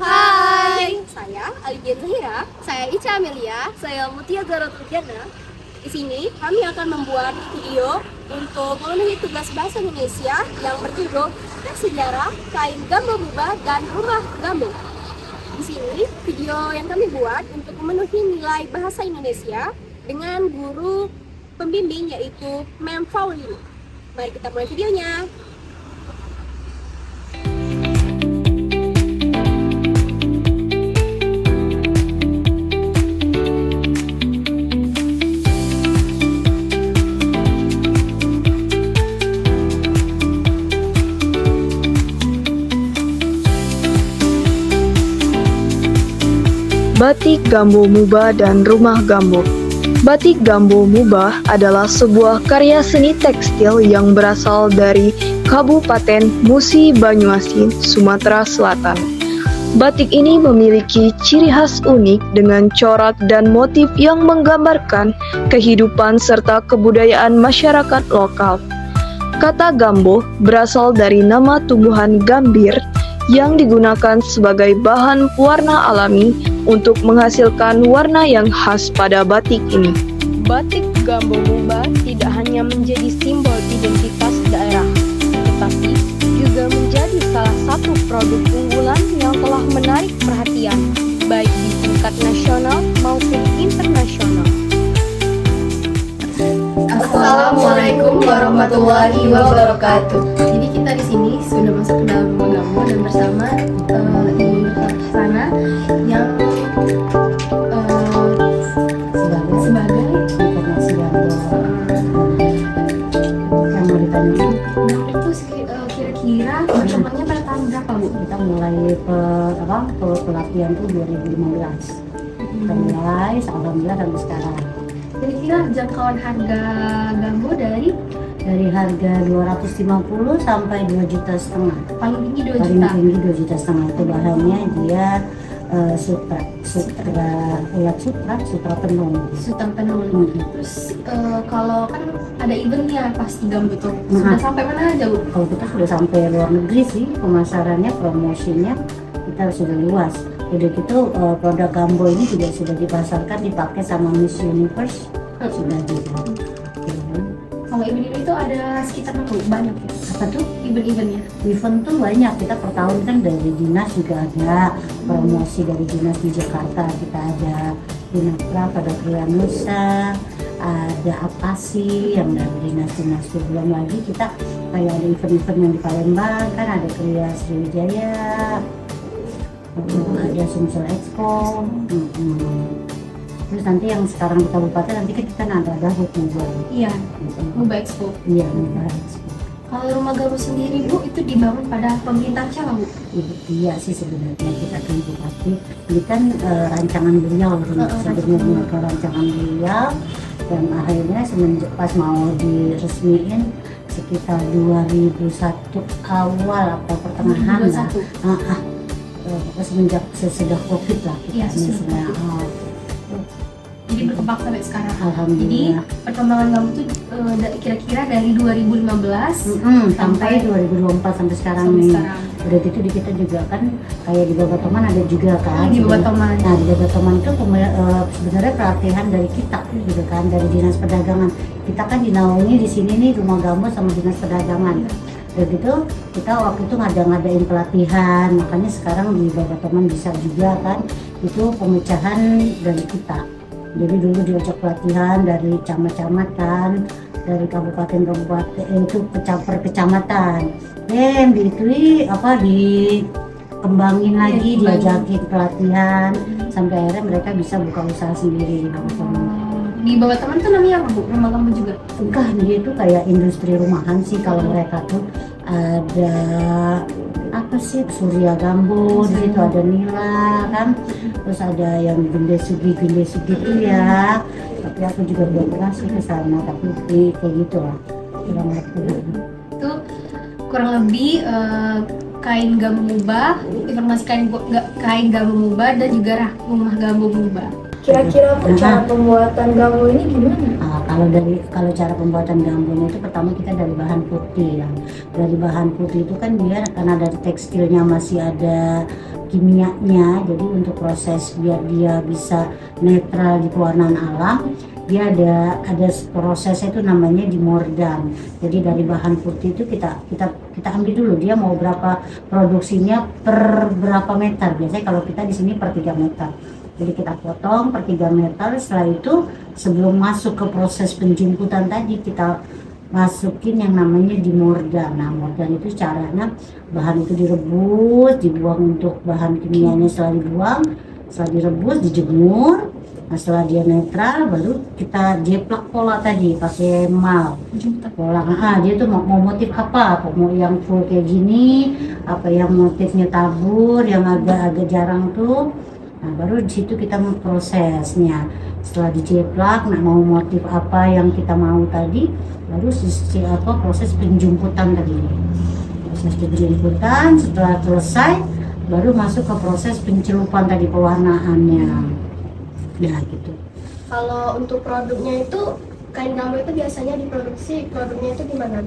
Hai, Saya Alidia Zahira. saya Ica Amelia. Saya Mutia Zara Turjana. Di sini kami akan membuat video untuk memenuhi tugas bahasa Indonesia yang berjudul Tes Sejarah, Kain Gambo Muba dan Rumah Gambo. Di sini video yang kami buat untuk memenuhi nilai bahasa Indonesia dengan guru pembimbing yaitu Mem Faulini. Mari kita mulai videonya. Batik Gambo Muba dan Rumah Gambo. Batik Gambo Muba adalah sebuah karya seni tekstil yang berasal dari Kabupaten Musi Banyuasin, Sumatera Selatan. Batik ini memiliki ciri khas unik dengan corak dan motif yang menggambarkan kehidupan serta kebudayaan masyarakat lokal. Kata gambo berasal dari nama tumbuhan gambir yang digunakan sebagai bahan pewarna alami untuk menghasilkan warna yang khas pada batik ini. Batik Gambo Muba tidak hanya menjadi simbol identitas daerah, tetapi juga menjadi salah satu produk unggulan yang telah menarik perhatian, baik di tingkat nasional maupun internasional. Assalamualaikum warahmatullahi wabarakatuh. Jadi kita di sini sudah masuk ke dalam rumah gambo dan bersama Ibu Nurhasana yang sebagai Informasi yang mau ditanya. itu kira-kira pertemuannya pada tahun berapa, Bu? Kita mulai pelatihan tuh 2015. Kita mulai, alhamdulillah sampai sekarang. Kira-kira jangkauan harga gambo dari Harga 250 sampai 2,5 juta. paling tinggi 2 Paling juta. tinggi 2,5 juta. Itu bahannya dia sutra tenun. Sultan Tenun. Terus kalau kan ada eventnya pasti gambo tuh. Sudah Nah. sampai mana aja, Bu? Kalau kita sudah sampai luar negeri sih, pemasarannya, promosinya kita sudah luas. Udah gitu produk gambo ini juga sudah dipasarkan, dipakai sama Miss Universe sudah juga. Kalau event-event itu ada sekitar berapa, Bu? Banyak ya? Apa tuh? Event-eventnya? Event tuh banyak, kita per tahun kan dari dinas juga ada promosi dari dinas di Jakarta, kita ada Dinaprak, ada Krianusa, ada Apasi yang dari dinas-dinas. Belum lagi kita kayak ada event-event yang di Palembang kan, ada Kria Sriwijaya, ada Sumsel Expo. Terus nanti yang sekarang di kabupaten nanti kita ada HUT Muba. Iya, Muba Expo. Iya, Muba Expo. Kalau rumah gambo sendiri, Bu, itu dibangun pada pemerintahan siapa, Bu? Iya sih sebenarnya kita kan bupati ini kan rancangan beliau sebenarnya ke rancangan beliau, dan akhirnya semenjak pas mau diresmiin sekitar 2001 awal atau pertengahan lah. 2021. Semenjak sesudah COVID lah kita Iya, ini sesudah sudah Jadi berkembang sampai sekarang. Jadi alhamdulillah. perkembangan gambo itu kira-kira dari 2015 Sampai 2024 sampai sekarang sampai nih. sekarang. Udah gitu di kita juga kan kayak di Babatoman ada juga kan. Di Babatoman. Nah di Babatoman itu sebenarnya pelatihan dari kita gitu kan, dari dinas perdagangan. Kita kan dinaungi di sini nih rumah gambo sama dinas perdagangan. Udah gitu kita waktu itu ngadain pelatihan, makanya sekarang di Babatoman bisa juga kan, itu pemecahan dari kita. Jadi dulu diajak pelatihan dari camat-camat kan, dari kabupaten-kabupaten itu per kecamatan. Dikembangin lagi, diajakin pelatihan sampai akhirnya mereka bisa buka usaha sendiri di Babatoman. Di Babatoman itu namanya apa, Bu? Rumah gambo juga? Enggak, dia itu kayak industri rumahan sih kalau mereka tuh. Ada apa sih, Surya Gambo, di situ ada Nila kan, terus ada yang Gende Sugi itu ya, tapi aku juga belum pernah sih ke sana, tapi kayak gitu lah kurang lebih. Itu kurang lebih kain gambo muba, informasi kain gambo muba dan juga rumah gambo muba. Kira-kira cara pembuatan gambo ini gimana? Kalau cara pembuatan gambonya itu pertama kita dari bahan putih ya. Dari bahan putih itu kan dia karena dari tekstilnya masih ada kimianya, jadi untuk proses biar dia bisa netral di pewarnaan alam, dia ada prosesnya itu namanya dimordan. Jadi dari bahan putih itu kita ambil dulu dia mau berapa produksinya per berapa meter. Biasanya kalau kita di sini per 3 meter. Jadi kita potong per 3 meter. Setelah itu sebelum masuk ke proses penjemputan tadi kita masukin yang namanya dimordan. Nah, mordan itu caranya bahan itu direbus, dibuang untuk bahan kimianya. Setelah dibuang, setelah direbus, dijemur. Nah, setelah dia netral, baru kita jeplak pola tadi pakai mal. Pola, dia tuh mau motif apa? Mau yang full kayak gini, apa yang motifnya tabur, yang agak-agak jarang tuh. Nah, baru di situ kita memprosesnya. Setelah dijeplak, mau motif apa yang kita mau tadi, baru proses penjemputan tadi. Proses penjemputan, setelah selesai, baru masuk ke proses pencelupan tadi pewarnaannya. Ya gitu. Kalau untuk produknya itu kain gambo itu biasanya diproduksi produknya itu gimana?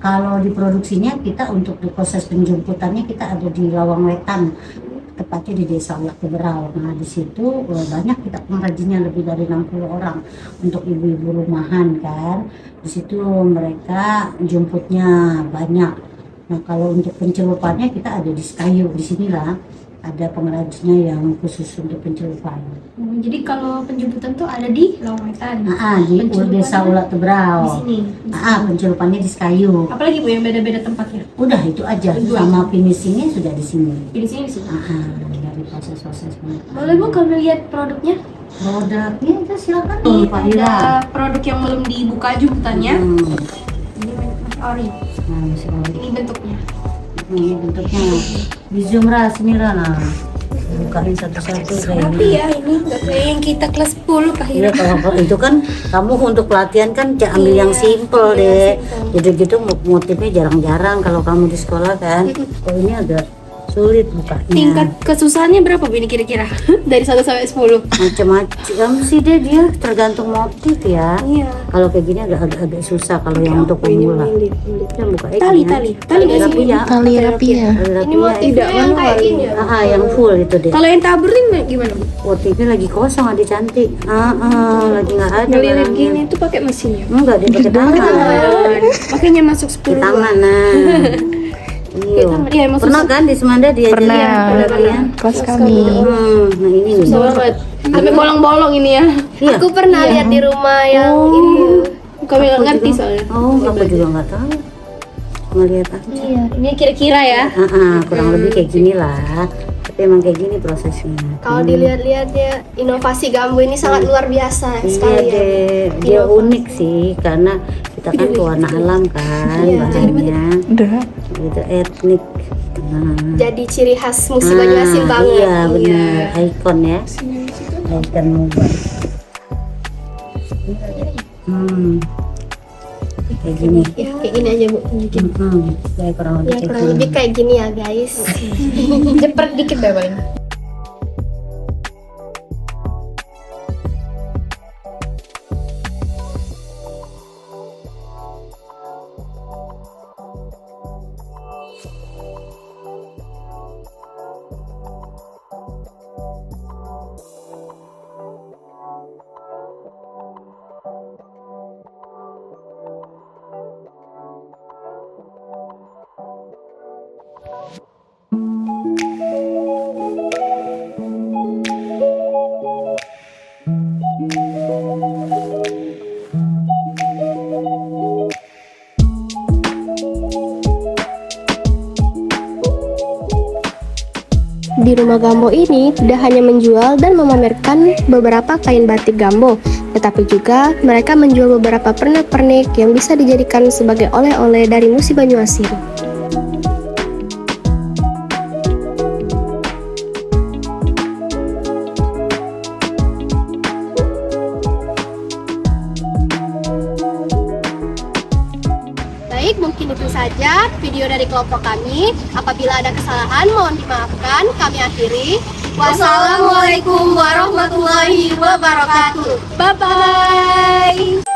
Kalau diproduksinya kita untuk di proses penjemputannya kita ada di Lawang Wetan, tepatnya di Desa Ulak Teberau. Nah di situ banyak kita pengrajinnya lebih dari 60 orang untuk ibu-ibu rumahan kan. Di situ mereka jemputnya banyak. Nah kalau untuk pencelupannya kita ada di Sekayu, di sinilah ada pengrajinnya yang khusus untuk pencelupan. Jadi kalau penjemputan tuh ada di Lawang Wetan. Di Desa Ulak Teberau. Di sini. Pencelupannya di Sekayu. Apalagi Bu yang beda-beda tempatnya? Udah itu aja, sama finishingnya sudah di sini. Finishingnya di sini. Dari proses-prosesnya. Boleh Bu kalau lihat produknya? Produknya itu silakan. Pak Ira. Ada produk yang belum dibuka jemputannya. Ini ori. Masih ori. Ini bentuknya. Ini bentuknya. Di zoom sini lah. Bukain satu-satu Tapi ya ini nggak kayak yang kita kelas 10 Kak Iya, Hira. kalau itu kan kamu untuk pelatihan kan ambil yang simple deh. Gitu-gitu motifnya jarang-jarang kalau kamu di sekolah kan. Oh ini agak sulit bukanya. Tingkat kesusahannya berapa Bu ini kira-kira? Dari 1 sampai 10. Macam-macam sih dia tergantung motif ya. Iya. Kalau kayak gini agak susah kalau yang untuk pemula. Kita buka Tali nggak sih? rapia. Tali rapia. Ini motifnya yang kayak gini ya? Yang full itu deh. Kalau yang tabur ini gimana Bu? Motifnya lagi kosong, ada cantik. Lagi nggak ada. Ngelilit barangnya. gini tuh pakai mesin ya? Enggak, dia pakai tangan. Makanya masuk 10 Di tangan nah. Iya. Iya, emang Pernah kan di Semanda dia Pernah. pelatihan? Kelas kami. Nah ini nih. susah banget. Sampai bolong-bolong ini ya. Iya. Aku pernah lihat di rumah yang ini. Kami nggak ngerti soalnya. Aku juga nggak tahu. Ngeliat aja. Iya, ini kira-kira ya. Kurang lebih kayak gini lah. Tapi emang kayak gini prosesnya. Kalau dilihat-lihat ya, inovasi gambo ini sangat luar biasa Iya sekali ya. deh, dia unik sih karena kita kan pewarna alam kan bahannya, Udah. gitu etnik. Jadi ciri khas musik Banyuasin banget. Iya benar, ikon ya, ikon mubah. Kayak gini. Ya, kayak gini aja Bu. Bikin. Kayak kurang lebih Ya, kayak kurang gini. lebih kayak gini ya guys. Cepet dikit deh paling. Di rumah Gambo ini tidak hanya menjual dan memamerkan beberapa kain batik Gambo, tetapi juga mereka menjual beberapa pernak-pernik yang bisa dijadikan sebagai oleh-oleh dari musi Banyuasin. Baik, mungkin itu saja video dari kelompok kami. Apabila ada kesalahan, mohon dimaafkan. Kami akhiri. Wassalamualaikum warahmatullahi wabarakatuh. Bye bye.